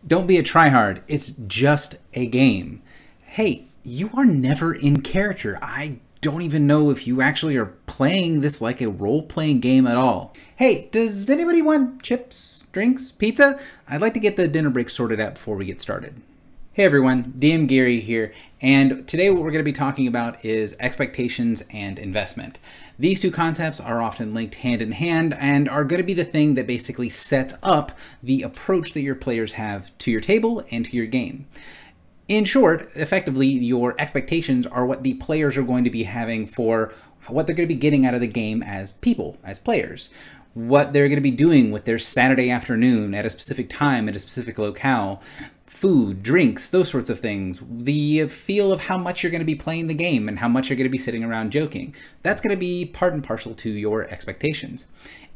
Don't be a tryhard. It's just a game. Hey, you are never in character. I don't even know if you actually are playing this like a role-playing game at all. Hey, does anybody want chips, drinks, pizza? I'd like to get the dinner break sorted out before we get started. Hey everyone, DM Gary here, and today what we're going to be talking about is expectations and investment. These two concepts are often linked hand in hand and are going to be the thing that basically sets up the approach that your players have to your table and to your game. In short, effectively, your expectations are what the players are going to be having for what they're going to be getting out of the game as people, as players. What they're going to be doing with their Saturday afternoon at a specific time at a specific locale. Food, drinks, those sorts of things. The feel of how much you're going to be playing the game and how much you're going to be sitting around joking. That's going to be part and parcel to your expectations.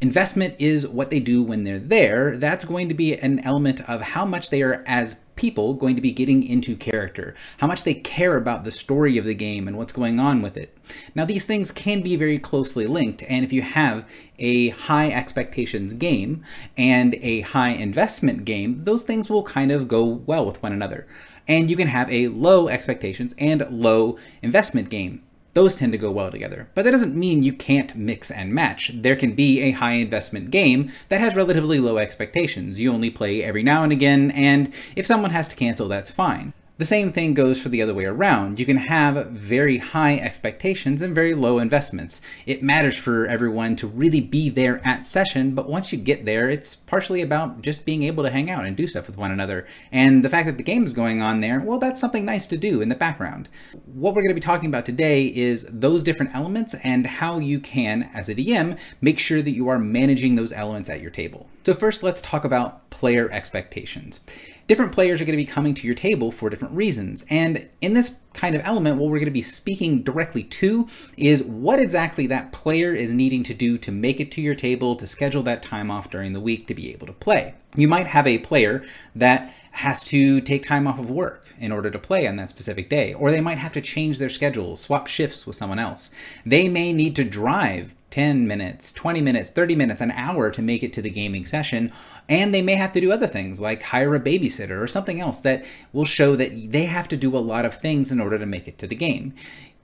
Investment is what they do when they're there. That's going to be an element of how much they are as people going to be getting into character, how much they care about the story of the game and what's going on with it. Now, these things can be very closely linked, and if you have a high expectations game and a high investment game, those things will kind of go well with one another. And you can have a low expectations and low investment game. Those tend to go well together, but that doesn't mean you can't mix and match. There can be a high investment game that has relatively low expectations. You only play every now and again, and if someone has to cancel, that's fine. The same thing goes for the other way around. You can have very high expectations and very low investments. It matters for everyone to really be there at session, but once you get there, it's partially about just being able to hang out and do stuff with one another. And the fact that the game is going on there, well, that's something nice to do in the background. What we're going to be talking about today is those different elements and how you can, as a DM, make sure that you are managing those elements at your table. So first, let's talk about player expectations. Different players are going to be coming to your table for different reasons. And in this kind of element, what we're going to be speaking directly to is what exactly that player is needing to do to make it to your table, to schedule that time off during the week to be able to play. You might have a player that has to take time off of work in order to play on that specific day, or they might have to change their schedule, swap shifts with someone else. They may need to drive 10 minutes, 20 minutes, 30 minutes, an hour to make it to the gaming session, and they may have to do other things like hire a babysitter or something else that will show that they have to do a lot of things in order to make it to the game.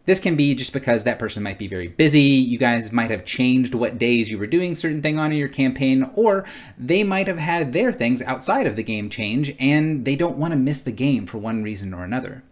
This can be just because that person might be very busy, you guys might have changed what days you were doing certain thing on in your campaign, or they might have had their things outside of the game change and they don't want to miss the game for one reason or another.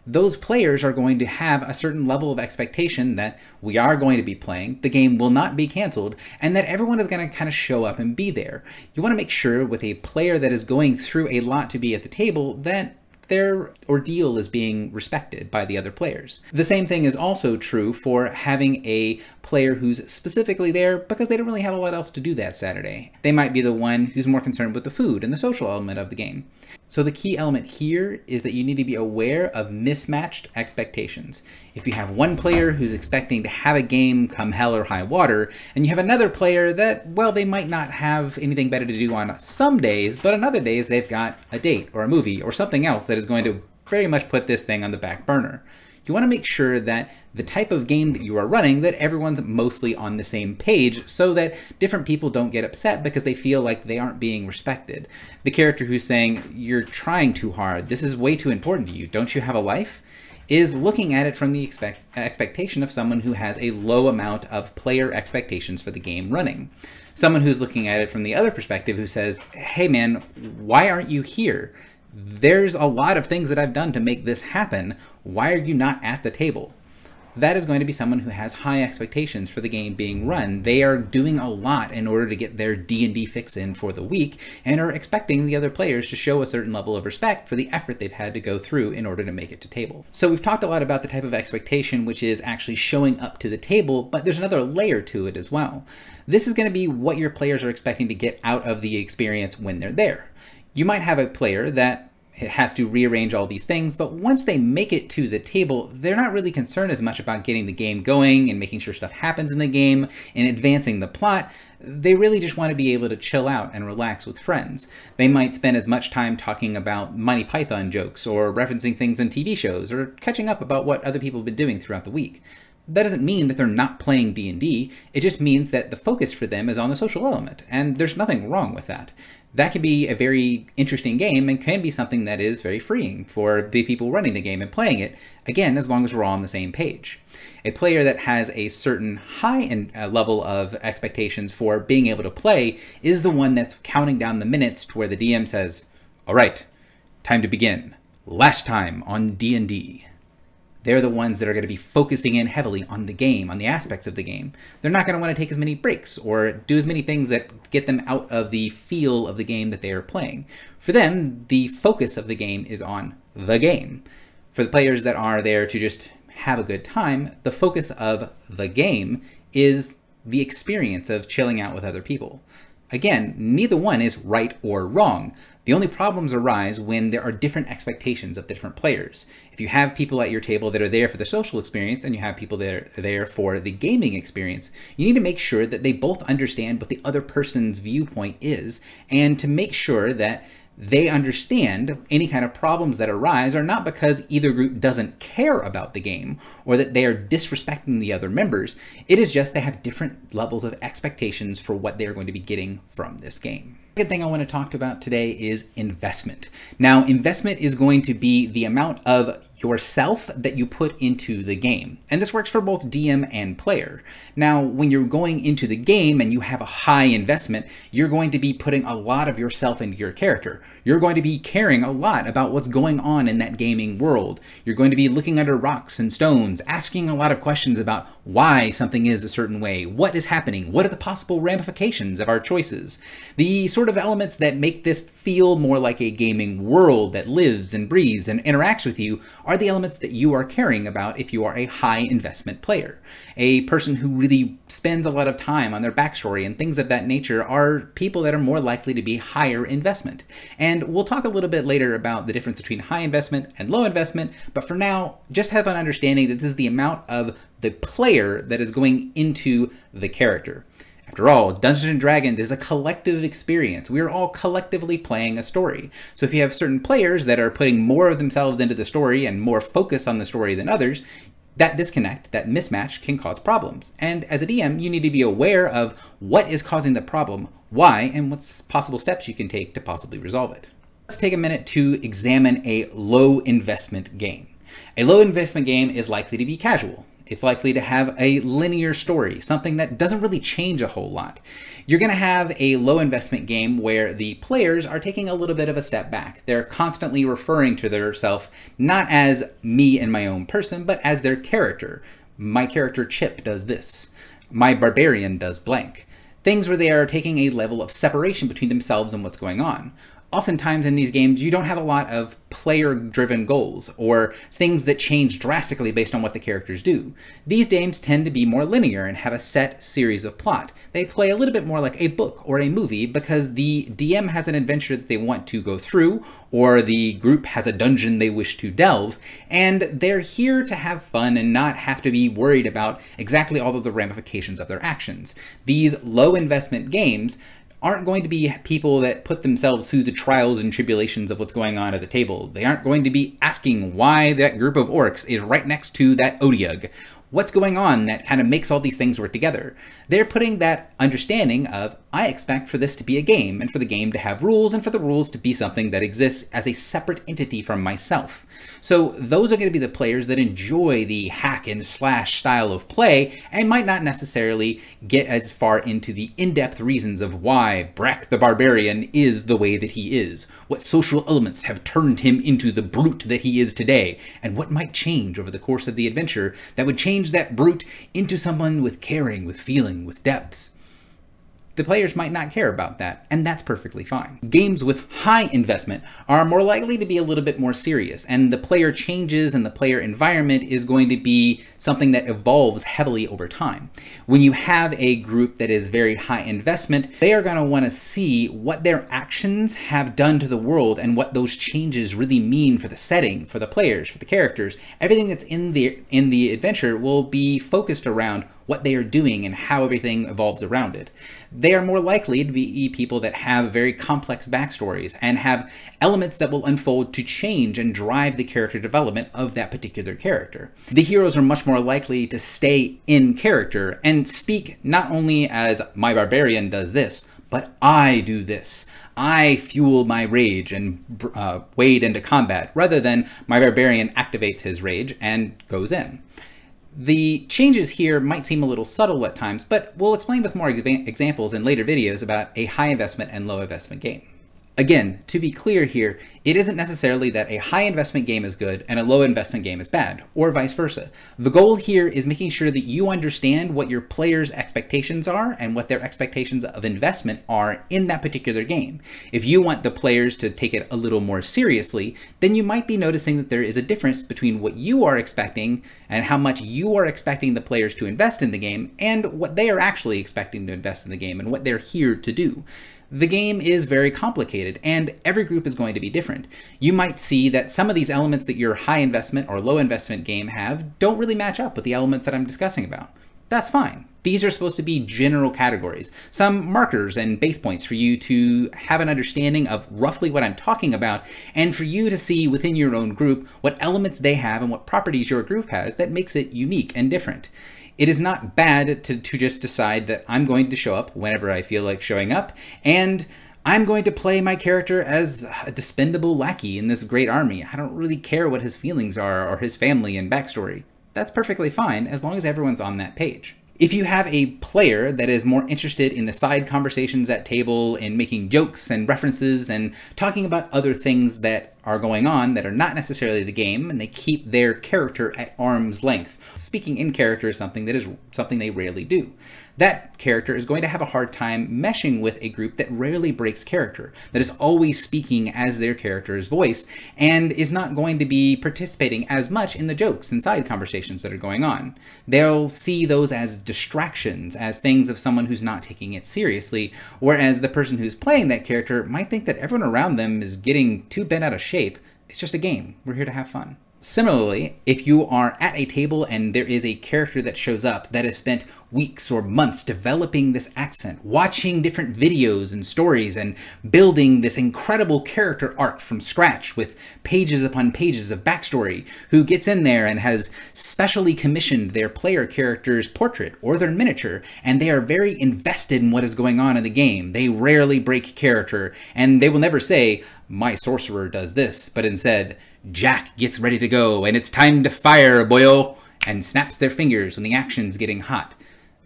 Those players are going to have a certain level of expectation that we are going to be playing, the game will not be canceled, and that everyone is going to kind of show up and be there. You want to make sure with a player that is going through a lot to be at the table that their ordeal is being respected by the other players. The same thing is also true for having a player who's specifically there because they don't really have a lot else to do that Saturday. They might be the one who's more concerned with the food and the social element of the game. So the key element here is that you need to be aware of mismatched expectations. If you have one player who's expecting to have a game come hell or high water, and you have another player that, well, they might not have anything better to do on some days, but on other days they've got a date or a movie or something else that is going to very much put this thing on the back burner. You want to make sure that the type of game that you are running, that everyone's mostly on the same page so that different people don't get upset because they feel like they aren't being respected. The character who's saying, you're trying too hard, this is way too important to you, don't you have a life? Is looking at it from the expectation of someone who has a low amount of player expectations for the game running. Someone who's looking at it from the other perspective who says, hey man, why aren't you here? There's a lot of things that I've done to make this happen. Why are you not at the table? That is going to be someone who has high expectations for the game being run. They are doing a lot in order to get their D&D fix in for the week and are expecting the other players to show a certain level of respect for the effort they've had to go through in order to make it to table. So we've talked a lot about the type of expectation which is actually showing up to the table, but there's another layer to it as well. This is going to be what your players are expecting to get out of the experience when they're there. You might have a player that has to rearrange all these things, but once they make it to the table, they're not really concerned as much about getting the game going and making sure stuff happens in the game and advancing the plot. They really just want to be able to chill out and relax with friends. They might spend as much time talking about Monty Python jokes or referencing things in TV shows or catching up about what other people have been doing throughout the week. That doesn't mean that they're not playing D&D. It just means that the focus for them is on the social element, and there's nothing wrong with that. That can be a very interesting game and can be something that is very freeing for the people running the game and playing it, again, as long as we're all on the same page. A player that has a certain high level of expectations for being able to play is the one that's counting down the minutes to where the DM says, all right, time to begin. Last time on D&D. They're the ones that are going to be focusing in heavily on the game, on the aspects of the game. They're not going to want to take as many breaks or do as many things that get them out of the feel of the game that they are playing. For them, the focus of the game is on the game. For the players that are there to just have a good time, the focus of the game is the experience of chilling out with other people. Again, neither one is right or wrong. The only problems arise when there are different expectations of the different players. If you have people at your table that are there for the social experience and you have people that are there for the gaming experience, you need to make sure that they both understand what the other person's viewpoint is, and to make sure that they understand any kind of problems that arise are not because either group doesn't care about the game or that they are disrespecting the other members. It is just they have different levels of expectations for what they're going to be getting from this game. The second thing I want to talk about today is investment. Now, investment is going to be the amount of yourself that you put into the game. And this works for both DM and player. Now, when you're going into the game and you have a high investment, you're going to be putting a lot of yourself into your character. You're going to be caring a lot about what's going on in that gaming world. You're going to be looking under rocks and stones, asking a lot of questions about why something is a certain way, what is happening, what are the possible ramifications of our choices. The sort of elements that make this feel more like a gaming world that lives and breathes and interacts with you are the elements that you are caring about if you are a high investment player. A person who really spends a lot of time on their backstory and things of that nature are people that are more likely to be higher investment. And we'll talk a little bit later about the difference between high investment and low investment, but for now, just have an understanding that this is the amount of the player that is going into the character. After all, Dungeons & Dragons is a collective experience. We are all collectively playing a story. So if you have certain players that are putting more of themselves into the story and more focus on the story than others, that disconnect, that mismatch can cause problems. And as a DM, you need to be aware of what is causing the problem, why, and what's possible steps you can take to possibly resolve it. Let's take a minute to examine a low investment game. A low investment game is likely to be casual. It's likely to have a linear story, something that doesn't really change a whole lot. You're going to have a low investment game where the players are taking a little bit of a step back. They're constantly referring to themselves not as me and my own person, but as their character. My character Chip does this. My barbarian does blank. Things where they are taking a level of separation between themselves and what's going on. Oftentimes in these games, you don't have a lot of player-driven goals or things that change drastically based on what the characters do. These games tend to be more linear and have a set series of plot. They play a little bit more like a book or a movie because the DM has an adventure that they want to go through, or the group has a dungeon they wish to delve, and they're here to have fun and not have to be worried about exactly all of the ramifications of their actions. These low-investment games aren't going to be people that put themselves through the trials and tribulations of what's going on at the table. They aren't going to be asking why that group of orcs is right next to that Odiug. What's going on that kind of makes all these things work together? They're putting that understanding of, I expect for this to be a game, and for the game to have rules, and for the rules to be something that exists as a separate entity from myself. So those are going to be the players that enjoy the hack and slash style of play, and might not necessarily get as far into the in-depth reasons of why Breck the Barbarian is the way that he is, what social elements have turned him into the brute that he is today, and what might change over the course of the adventure that would change that brute into someone with caring, with feeling, with depths. The players might not care about that, and that's perfectly fine. Games with high investment are more likely to be a little bit more serious, and the player changes and the player environment is going to be something that evolves heavily over time. When you have a group that is very high investment, they are going to want to see what their actions have done to the world and what those changes really mean for the setting, for the players, for the characters. Everything that's in the adventure will be focused around what they are doing and how everything evolves around it. They are more likely to be people that have very complex backstories and have elements that will unfold to change and drive the character development of that particular character. The heroes are much more likely to stay in character and speak not only as "my barbarian does this," but "I do this. I fuel my rage and wade into combat," rather than "my barbarian activates his rage and goes in." The changes here might seem a little subtle at times, but we'll explain with more examples in later videos about a high investment and low investment game. Again, to be clear here, it isn't necessarily that a high investment game is good and a low investment game is bad, or vice versa. The goal here is making sure that you understand what your players' expectations are and what their expectations of investment are in that particular game. If you want the players to take it a little more seriously, then you might be noticing that there is a difference between what you are expecting and how much you are expecting the players to invest in the game and what they are actually expecting to invest in the game and what they're here to do. The game is very complicated, and every group is going to be different. You might see that some of these elements that your high investment or low investment game have don't really match up with the elements that I'm discussing about. That's fine. These are supposed to be general categories, some markers and base points for you to have an understanding of roughly what I'm talking about, and for you to see within your own group what elements they have and what properties your group has that makes it unique and different. It is not bad to just decide that I'm going to show up whenever I feel like showing up, and I'm going to play my character as a dispendable lackey in this great army. I don't really care what his feelings are or his family and backstory. That's perfectly fine as long as everyone's on that page. If you have a player that is more interested in the side conversations at table and making jokes and references and talking about other things that are going on that are not necessarily the game, and they keep their character at arm's length. Speaking in character is something they rarely do. That character is going to have a hard time meshing with a group that rarely breaks character, that is always speaking as their character's voice, and is not going to be participating as much in the jokes and side conversations that are going on. They'll see those as distractions, as things of someone who's not taking it seriously, whereas the person who's playing that character might think that everyone around them is getting too bent out of shape. It's just a game. We're here to have fun. Similarly, if you are at a table and there is a character that shows up that has spent weeks or months developing this accent, watching different videos and stories, and building this incredible character arc from scratch with pages upon pages of backstory, who gets in there and has specially commissioned their player character's portrait or their miniature, and they are very invested in what is going on in the game. They rarely break character, and they will never say, "My sorcerer does this," but instead, "Jack gets ready to go, and it's time to fire, boyo," and snaps their fingers when the action's getting hot.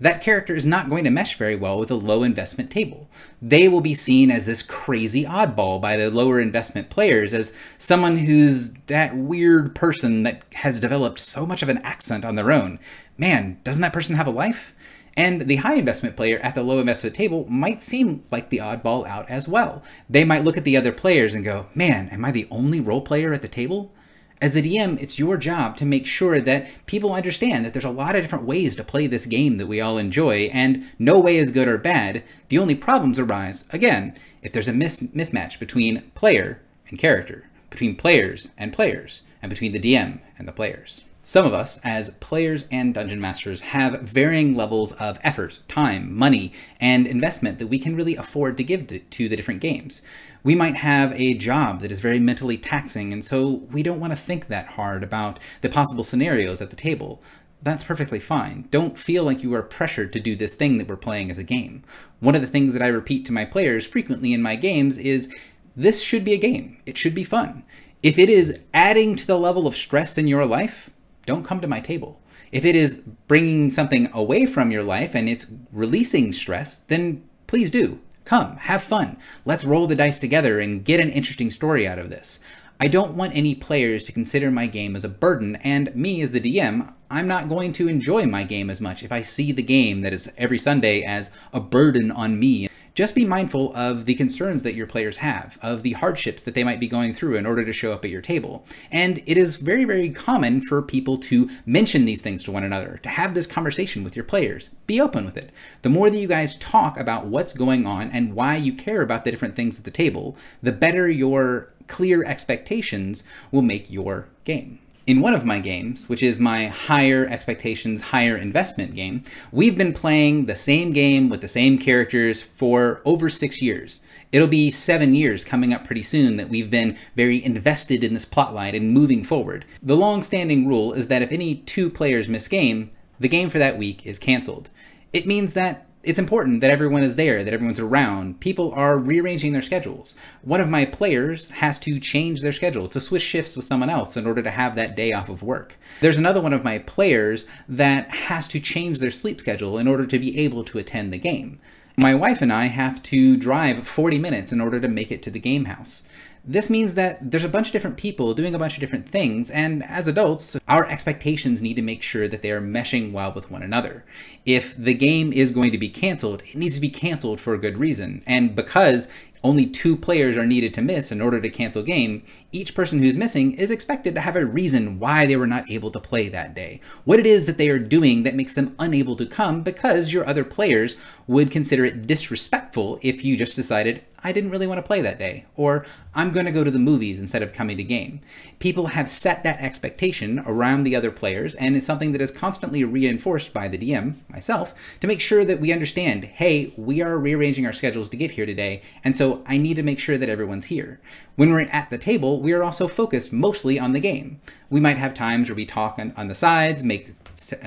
That character is not going to mesh very well with a low investment table. They will be seen as this crazy oddball by the lower investment players, as someone who's that weird person that has developed so much of an accent on their own. Man, doesn't that person have a life? And the high investment player at the low investment table might seem like the oddball out as well. They might look at the other players and go, "Man, am I the only role player at the table?" As the DM, it's your job to make sure that people understand that there's a lot of different ways to play this game that we all enjoy, and no way is good or bad. The only problems arise, again, if there's a mismatch between player and character, between players, and between the DM and the players. Some of us, as players and dungeon masters, have varying levels of effort, time, money, and investment that we can really afford to give to the different games. We might have a job that is very mentally taxing, and so we don't want to think that hard about the possible scenarios at the table. That's perfectly fine. Don't feel like you are pressured to do this thing that we're playing as a game. One of the things that I repeat to my players frequently in my games is, this should be a game. It should be fun. If it is adding to the level of stress in your life, don't come to my table. If it is bringing something away from your life and it's releasing stress, then please do. Come, have fun. Let's roll the dice together and get an interesting story out of this. I don't want any players to consider my game as a burden, and me as the DM, I'm not going to enjoy my game as much if I see the game that is every Sunday as a burden on me. Just be mindful of the concerns that your players have, of the hardships that they might be going through in order to show up at your table. And it is very, very common for people to mention these things to one another, to have this conversation with your players. Be open with it. The more that you guys talk about what's going on and why you care about the different things at the table, the better your clear expectations will make your game. In one of my games, which is my higher expectations, higher investment game, we've been playing the same game with the same characters for over 6 years. It'll be 7 years coming up pretty soon that we've been very invested in this plotline and moving forward. The long-standing rule is that if any 2 players miss game, the game for that week is canceled. It means that it's important that everyone is there, that everyone's around. People are rearranging their schedules. One of my players has to change their schedule, to switch shifts with someone else in order to have that day off of work. There's another one of my players that has to change their sleep schedule in order to be able to attend the game. My wife and I have to drive 40 minutes in order to make it to the game house. This means that there's a bunch of different people doing a bunch of different things, and as adults, our expectations need to make sure that they are meshing well with one another. If the game is going to be canceled, it needs to be canceled for a good reason, and because only 2 players are needed to miss in order to cancel game, each person who's missing is expected to have a reason why they were not able to play that day. What it is that they are doing that makes them unable to come, because your other players would consider it disrespectful if you just decided, I didn't really want to play that day, or I'm going to go to the movies instead of coming to game. People have set that expectation around the other players, and it's something that is constantly reinforced by the DM, myself, to make sure that we understand, hey, we are rearranging our schedules to get here today, and so I need to make sure that everyone's here. When we're at the table, we are also focused mostly on the game. We might have times where we talk on the sides, make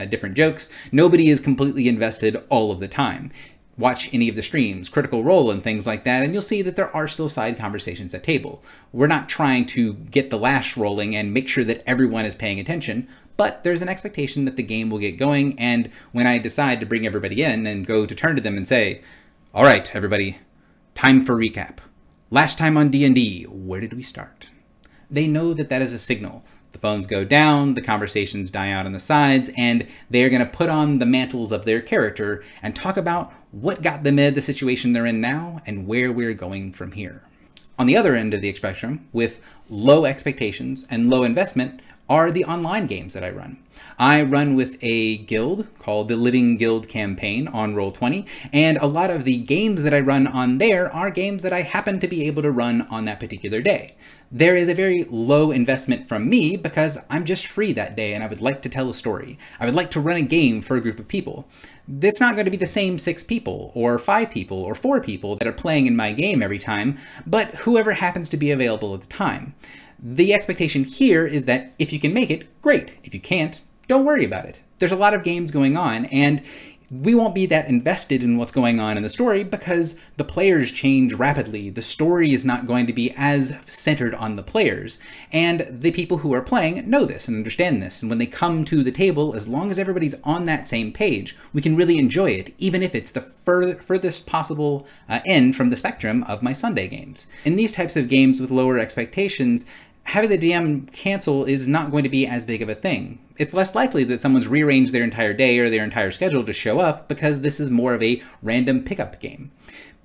different jokes. Nobody is completely invested all of the time. Watch any of the streams, Critical Role and things like that, and you'll see that there are still side conversations at table. We're not trying to get the lash rolling and make sure that everyone is paying attention, but there's an expectation that the game will get going, and when I decide to bring everybody in and go to turn to them and say, all right, everybody, time for recap. Last time on D&D, where did we start? They know that that is a signal. The phones go down, the conversations die out on the sides, and they're going to put on the mantles of their character and talk about what got them in the situation they're in now and where we're going from here. On the other end of the spectrum, with low expectations and low investment, are the online games that I run. I run with a guild called the Living Guild Campaign on Roll20, and a lot of the games that I run on there are games that I happen to be able to run on that particular day. There is a very low investment from me because I'm just free that day and I would like to tell a story. I would like to run a game for a group of people. It's not going to be the same 6 people or 5 people or 4 people that are playing in my game every time, but whoever happens to be available at the time. The expectation here is that if you can make it, great. If you can't, don't worry about it. There's a lot of games going on, and we won't be that invested in what's going on in the story because the players change rapidly. The story is not going to be as centered on the players, and the people who are playing know this and understand this, and when they come to the table, as long as everybody's on that same page, we can really enjoy it, even if it's the furthest possible end from the spectrum of my Sunday games. In these types of games with lower expectations, having the DM cancel is not going to be as big of a thing. It's less likely that someone's rearranged their entire day or their entire schedule to show up because this is more of a random pickup game.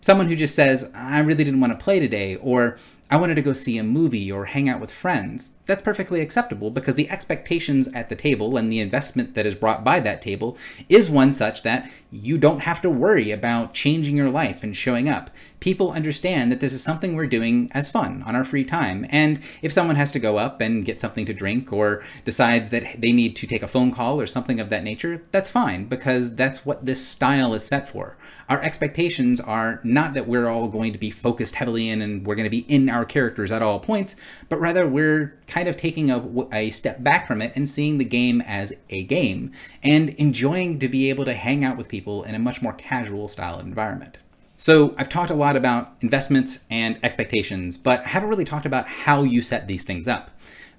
Someone who just says, I really didn't want to play today, or I wanted to go see a movie or hang out with friends, that's perfectly acceptable because the expectations at the table and the investment that is brought by that table is one such that you don't have to worry about changing your life and showing up. People understand that this is something we're doing as fun on our free time, and if someone has to go up and get something to drink or decides that they need to take a phone call or something of that nature, that's fine because that's what this style is set for. Our expectations are not that we're all going to be focused heavily in and we're going to be in our characters at all points, but rather we're kind of taking a step back from it and seeing the game as a game and enjoying to be able to hang out with people in a much more casual style environment. So I've talked a lot about investments and expectations, but I haven't really talked about how you set these things up.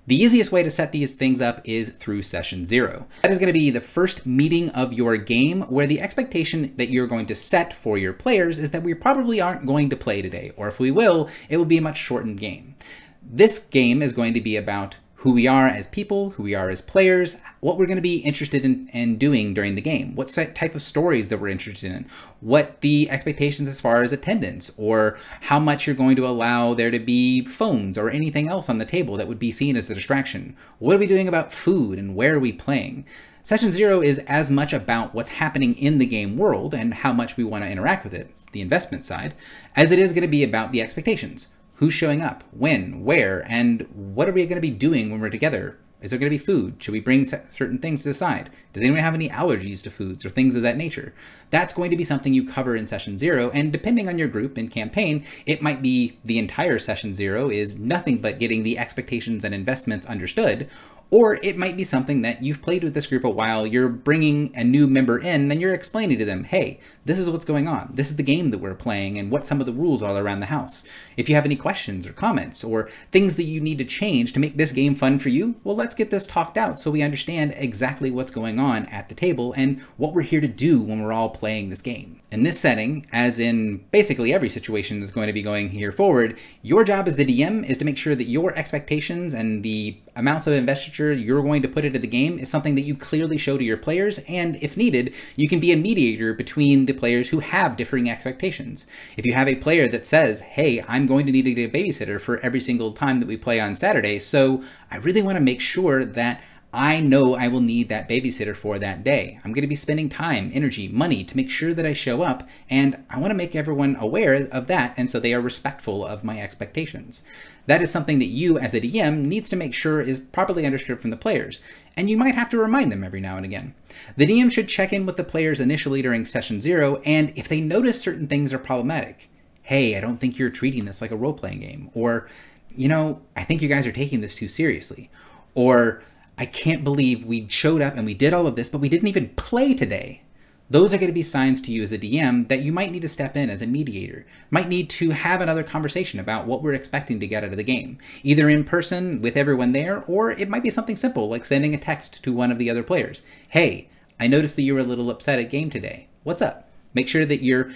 The easiest way to set these things up is through session 0. That is going to be the first meeting of your game where the expectation that you're going to set for your players is that we probably aren't going to play today, or if we will, it will be a much shortened game. This game is going to be about who we are as people, who we are as players, what we're going to be interested in doing during the game, what type of stories that we're interested in, what the expectations as far as attendance, or how much you're going to allow there to be phones or anything else on the table that would be seen as a distraction. What are we doing about food and where are we playing? Session 0 is as much about what's happening in the game world and how much we want to interact with it, the investment side, as it is going to be about the expectations. Who's showing up, when, where, and what are we going to be doing when we're together Is there going to be food? Should we bring certain things to the side? Does anyone have any allergies to foods or things of that nature? That's going to be something you cover in session 0, and depending on your group and campaign, it might be the entire session 0 is nothing but getting the expectations and investments understood, or it might be something that you've played with this group a while, you're bringing a new member in and you're explaining to them, hey, this is what's going on. This is the game that we're playing and what some of the rules are around the house. If you have any questions or comments or things that you need to change to make this game fun for you, well, let's get this talked out so we understand exactly what's going on at the table and what we're here to do when we're all playing this game. In this setting, as in basically every situation that's going to be going here forward, your job as the DM is to make sure that your expectations and the amounts of investiture you're going to put into the game is something that you clearly show to your players, and if needed, you can be a mediator between the players who have differing expectations. If you have a player that says, hey, I'm going to need to get a babysitter for every single time that we play on Saturday, so I really want to make sure that I know I will need that babysitter for that day. I'm going to be spending time, energy, money to make sure that I show up, and I want to make everyone aware of that, and so they are respectful of my expectations. That is something that you as a DM needs to make sure is properly understood from the players, and you might have to remind them every now and again. The DM should check in with the players initially during session 0, and if they notice certain things are problematic, hey, I don't think you're treating this like a role-playing game, or, you know, I think you guys are taking this too seriously, or I can't believe we showed up and we did all of this, but we didn't even play today. Those are going to be signs to you as a DM that you might need to step in as a mediator, might need to have another conversation about what we're expecting to get out of the game, either in person with everyone there, or it might be something simple like sending a text to one of the other players. Hey, I noticed that you were a little upset at game today. What's up? Make sure that you're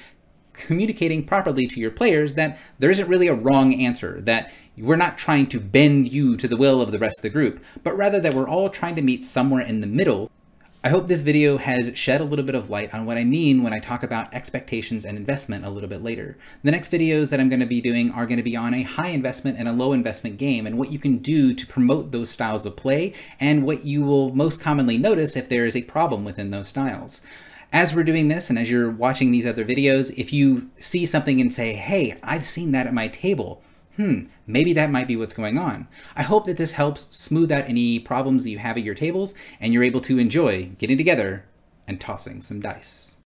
communicating properly to your players that there isn't really a wrong answer, that we're not trying to bend you to the will of the rest of the group, but rather that we're all trying to meet somewhere in the middle. I hope this video has shed a little bit of light on what I mean when I talk about expectations and investment a little bit later. The next videos that I'm going to be doing are going to be on a high investment and a low investment game and what you can do to promote those styles of play and what you will most commonly notice if there is a problem within those styles. As we're doing this and as you're watching these other videos, if you see something and say, hey, I've seen that at my table, maybe that might be what's going on. I hope that this helps smooth out any problems that you have at your tables and you're able to enjoy getting together and tossing some dice.